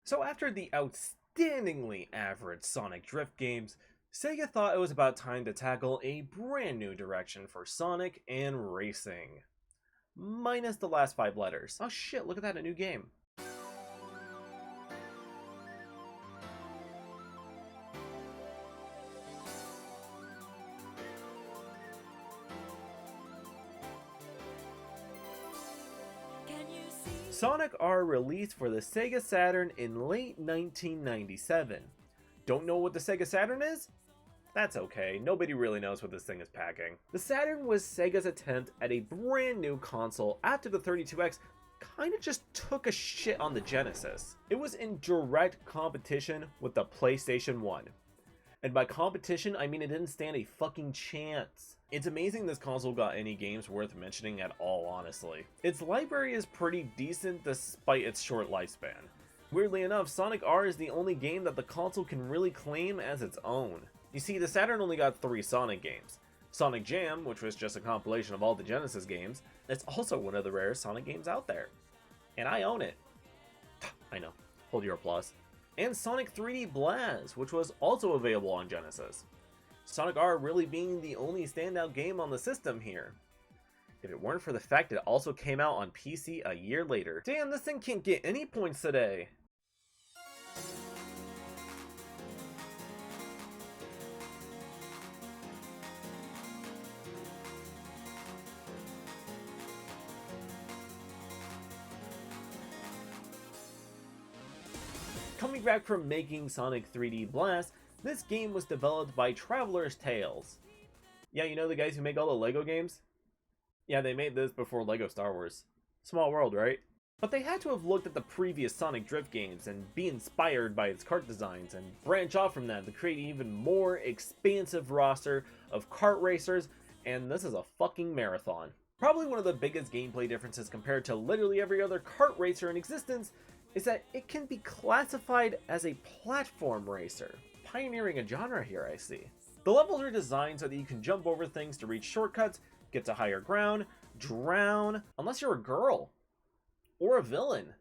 So after the outstandingly average Sonic Drift games, Sega thought it was about time to tackle a brand new direction for Sonic and racing. Minus the last 5 letters. Oh shit, look at that, a new game. Sonic R released for the Sega Saturn in late 1997. Don't know what the Sega Saturn is? That's okay, nobody really knows what this thing is packing. The Saturn was Sega's attempt at a brand new console after the 32X kinda just took a shit on the Genesis. It was in direct competition with the PlayStation 1. And by competition, I mean it didn't stand a fucking chance. It's amazing this console got any games worth mentioning at all, honestly. Its library is pretty decent despite its short lifespan. Weirdly enough, Sonic R is the only game that the console can really claim as its own. You see, the Saturn only got 3 Sonic games. Sonic Jam, which was just a compilation of all the Genesis games, it's also one of the rarest Sonic games out there. And I own it. I know, hold your applause. And Sonic 3D Blast, which was also available on Genesis. Sonic R really being the only standout game on the system here. If it weren't for the fact it also came out on PC a year later. Damn, this thing can't get any points today. Coming back from making Sonic 3D Blast, this game was developed by Traveler's Tales. Yeah, you know the guys who make all the LEGO games? Yeah, they made this before LEGO Star Wars. Small world, right? But they had to have looked at the previous Sonic Drift games and be inspired by its kart designs and branch off from that to create an even more expansive roster of kart racers, and this is a fucking marathon. Probably one of the biggest gameplay differences compared to literally every other kart racer in existence is that it can be classified as a platform racer. Pioneering a genre here, I see. The levels are designed so that you can jump over things to reach shortcuts, get to higher ground, drown, unless you're a girl. Or a villain.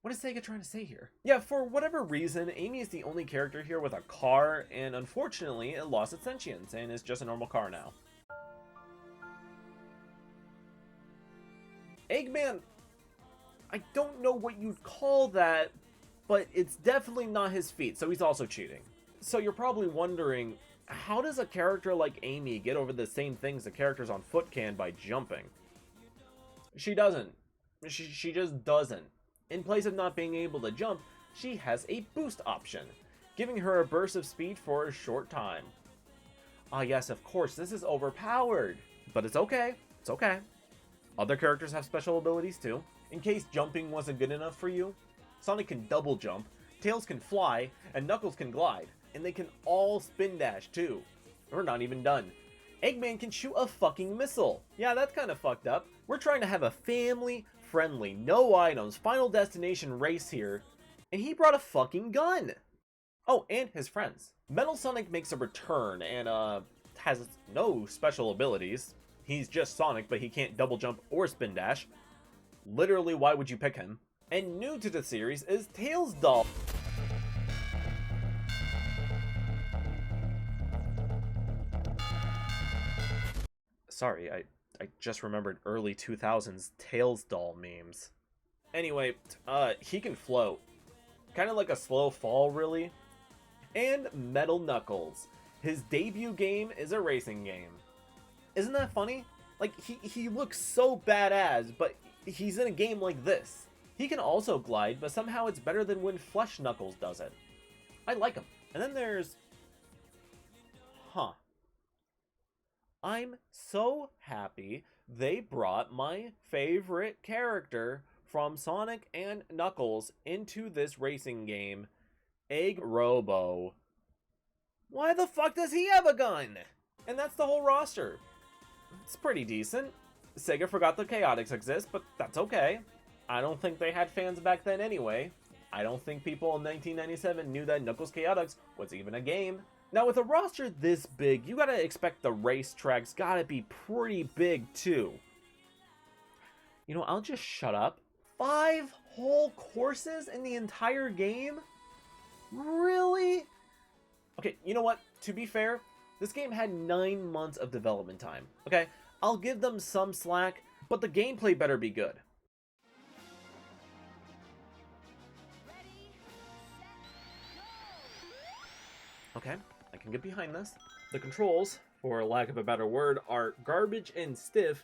What is Sega trying to say here? Yeah, for whatever reason, Amy is the only character here with a car, and unfortunately it lost its sentience and is just a normal car now. Eggman, I don't know what you'd call that, but it's definitely not his feet, so he's also cheating. So you're probably wondering, how does a character like Amy get over the same things the characters on foot can by jumping? She doesn't. She just doesn't. In place of not being able to jump, she has a boost option, giving her a burst of speed for a short time. Ah yes, of course, this is overpowered. But it's okay. It's okay. Other characters have special abilities too. In case jumping wasn't good enough for you, Sonic can double jump, Tails can fly, and Knuckles can glide. And they can all spin dash too. We're not even done. Eggman can shoot a fucking missile. Yeah, that's kind of fucked up. We're trying to have a family-friendly, no items, Final Destination race here, and he brought a fucking gun. Oh, and his friends. Metal Sonic makes a return and has no special abilities. He's just Sonic, but he can't double jump or spin dash. Literally, why would you pick him? And new to the series is Tails Doll. Sorry, I just remembered early 2000s Tails Doll memes. Anyway, he can float. Kind of like a slow fall, really. And Metal Knuckles. His debut game is a racing game. Isn't that funny? Like, he looks so badass, but he's in a game like this. He can also glide, but somehow it's better than when Flesh Knuckles does it. I like him. And then there's... I'm so happy they brought my favorite character from Sonic and Knuckles into this racing game, Egg Robo. Why the fuck does he have a gun? And that's the whole roster. It's pretty decent. Sega forgot the Chaotix exist, but that's okay. I don't think they had fans back then anyway. I don't think people in 1997 knew that Knuckles Chaotix was even a game. Now with a roster this big, you gotta expect the racetracks gotta be pretty big too. You know, I'll just shut up. 5 whole courses in the entire game? Really? Okay, you know what? To be fair, this game had 9 months of development time. Okay, I'll give them some slack, but the gameplay better be good. Okay, I can get behind this. The controls, for lack of a better word, are garbage and stiff,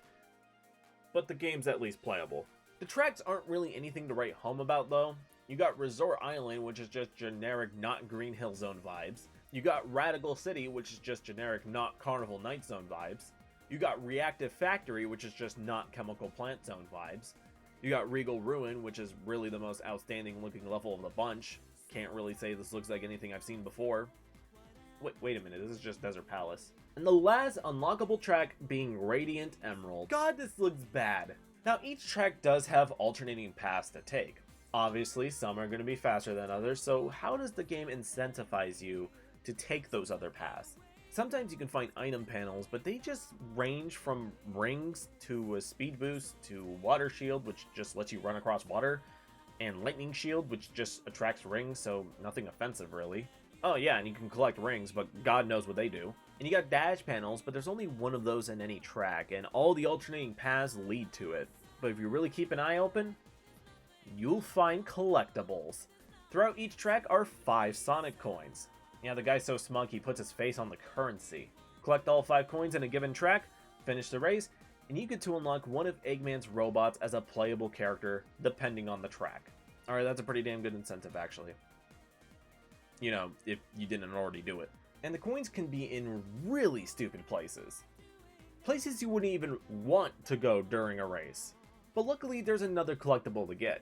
but the game's at least playable. The tracks aren't really anything to write home about, though. You got Resort Island, which is just generic not Green Hill Zone vibes. You got Radical City, which is just generic not Carnival Night Zone vibes. You got Reactive Factory, which is just not Chemical Plant Zone vibes. You got Regal Ruin, which is really the most outstanding looking level of the bunch. Can't really say this looks like anything I've seen before. Wait a minute, this is just Desert Palace. And the last unlockable track being Radiant Emerald. God, this looks bad. Now, each track does have alternating paths to take. Obviously, some are going to be faster than others, so how does the game incentivize you to take those other paths? Sometimes you can find item panels, but they just range from rings to a speed boost to water shield, which just lets you run across water, and lightning shield, which just attracts rings, so nothing offensive really. Oh yeah, and you can collect rings, but God knows what they do. And you got dash panels, but there's only one of those in any track, and all the alternating paths lead to it. But if you really keep an eye open, you'll find collectibles. Throughout each track are 5 Sonic coins. Yeah, the guy's so smug he puts his face on the currency. Collect all 5 coins in a given track, finish the race, and you get to unlock one of Eggman's robots as a playable character, depending on the track. Alright, that's a pretty damn good incentive, actually. You know, if you didn't already do it. And the coins can be in really stupid places. Places you wouldn't even want to go during a race. But luckily, there's another collectible to get.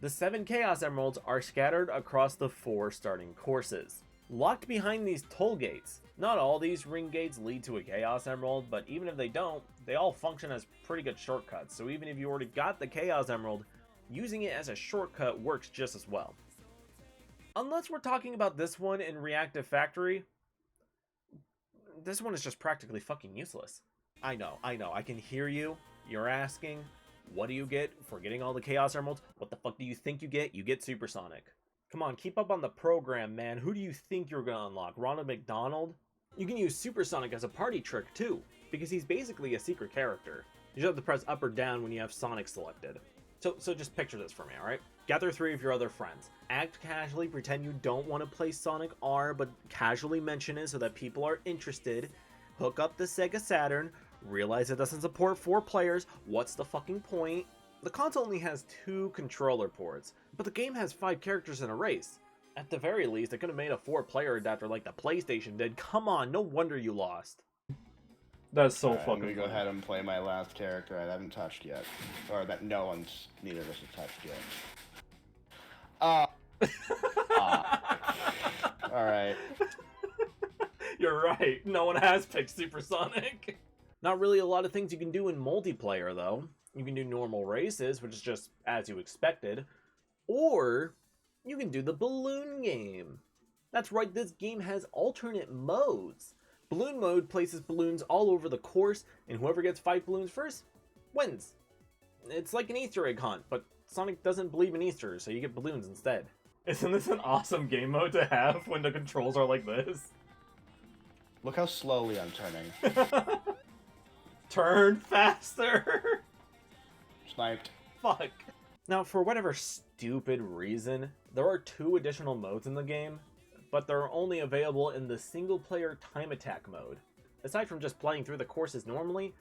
The 7 Chaos Emeralds are scattered across the 4 starting courses, locked behind these toll gates. Not all these ring gates lead to a Chaos Emerald, but even if they don't, they all function as pretty good shortcuts. So even if you already got the Chaos Emerald, using it as a shortcut works just as well. Unless we're talking about this one in Reactive Factory, this one is just practically fucking useless. I know, I can hear you. You're asking, what do you get for getting all the Chaos Emeralds? What the fuck do you think you get? You get Supersonic. Come on, keep up on the program, man. Who do you think you're gonna unlock? Ronald McDonald? You can use Supersonic as a party trick too, because he's basically a secret character. You just have to press up or down when you have Sonic selected. So just picture this for me, alright? Gather 3 of your other friends. Act casually, pretend you don't want to play Sonic R, but casually mention it so that people are interested. Hook up the Sega Saturn, realize it doesn't support 4 players, what's the fucking point? The console only has 2 controller ports, but the game has 5 characters in a race. At the very least, it could have made a 4-player adapter like the PlayStation did. Come on, no wonder you lost. That's so fucking I'm gonna go ahead and play my last character I haven't touched yet. Or that no one's, neither of us has touched yet. Alright. You're right, no one has picked Supersonic. Not really a lot of things you can do in multiplayer, though. You can do normal races, which is just as you expected. Or you can do the balloon game. That's right, this game has alternate modes. Balloon mode places balloons all over the course, and whoever gets 5 balloons first wins. It's like an Easter egg hunt, but Sonic doesn't believe in Easter, so you get balloons instead. Isn't this an awesome game mode to have when the controls are like this? Look how slowly I'm turning. Turn faster! Sniped. Fuck. Now, for whatever stupid reason, there are 2 additional modes in the game, but they're only available in the single-player time attack mode. Aside from just playing through the courses normally,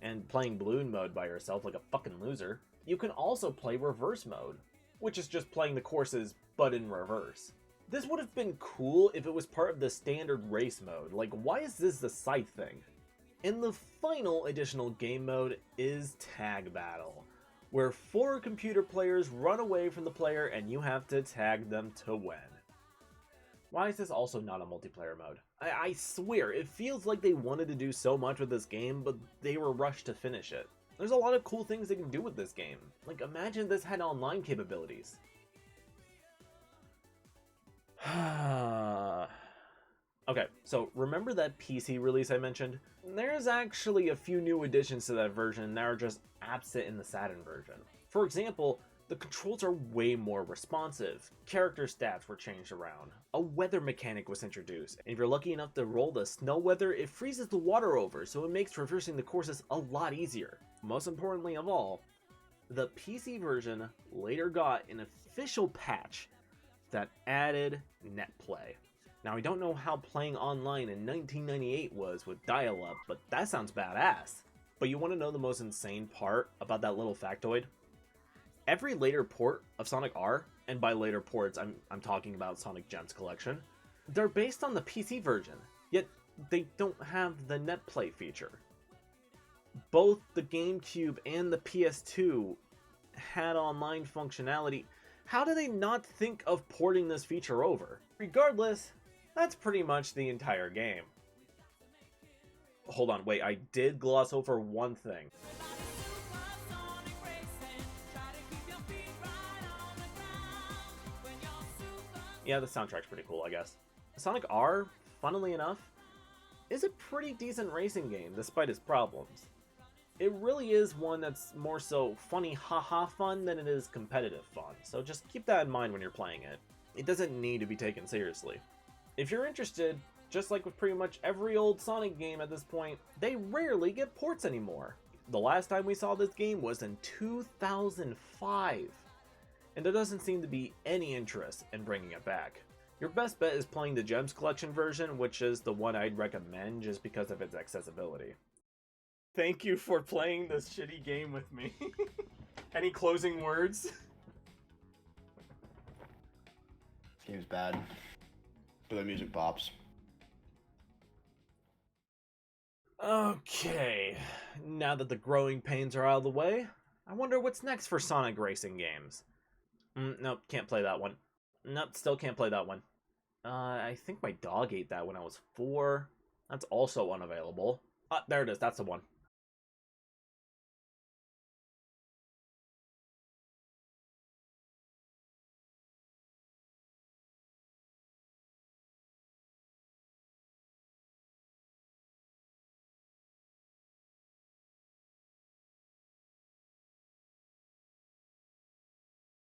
and playing balloon mode by yourself like a fucking loser, you can also play reverse mode, which is just playing the courses, but in reverse. This would have been cool if it was part of the standard race mode. Like, why is this the scythe thing? And the final additional game mode is Tag Battle, where 4 computer players run away from the player and you have to tag them to win. Why is this also not a multiplayer mode? I swear, it feels like they wanted to do so much with this game, but they were rushed to finish it. There's a lot of cool things they can do with this game. Like, imagine this had online capabilities. Okay, so remember that PC release I mentioned? There's actually a few new additions to that version that are just absent in the Saturn version. For example, The controls are way more responsive, character stats were changed around, a weather mechanic was introduced, and if you're lucky enough to roll the snow weather, it freezes the water over, so it makes traversing the courses a lot easier. Most importantly of all, the PC version later got an official patch that added net play. Now I don't know how playing online in 1998 was with dial-up, but that sounds badass. But you want to know the most insane part about that little factoid? Every later port of Sonic R, and by later ports I'm talking about Sonic Gems Collection, they're based on the PC version, yet they don't have the net play feature. Both the GameCube and the PS2 had online functionality. How do they not think of porting this feature over? Regardless, that's pretty much the entire game. Hold on, wait, I did gloss over one thing. Yeah, the soundtrack's pretty cool, I guess. Sonic R, funnily enough, is a pretty decent racing game, despite its problems. It really is one that's more so funny haha fun than it is competitive fun, so just keep that in mind when you're playing it. It doesn't need to be taken seriously. If you're interested, just like with pretty much every old Sonic game at this point, they rarely get ports anymore. The last time we saw this game was in 2005. And there doesn't seem to be any interest in bringing it back. Your best bet is playing the Gems Collection version, which is the one I'd recommend just because of its accessibility. Thank you for playing this shitty game with me. Any closing words? This game's bad, but the music pops. Okay, now that the growing pains are out of the way, I wonder what's next for Sonic racing games. Nope, can't play that one. Nope, still can't play that one. I think my dog ate that when I was 4. That's also unavailable. There it is, that's the one.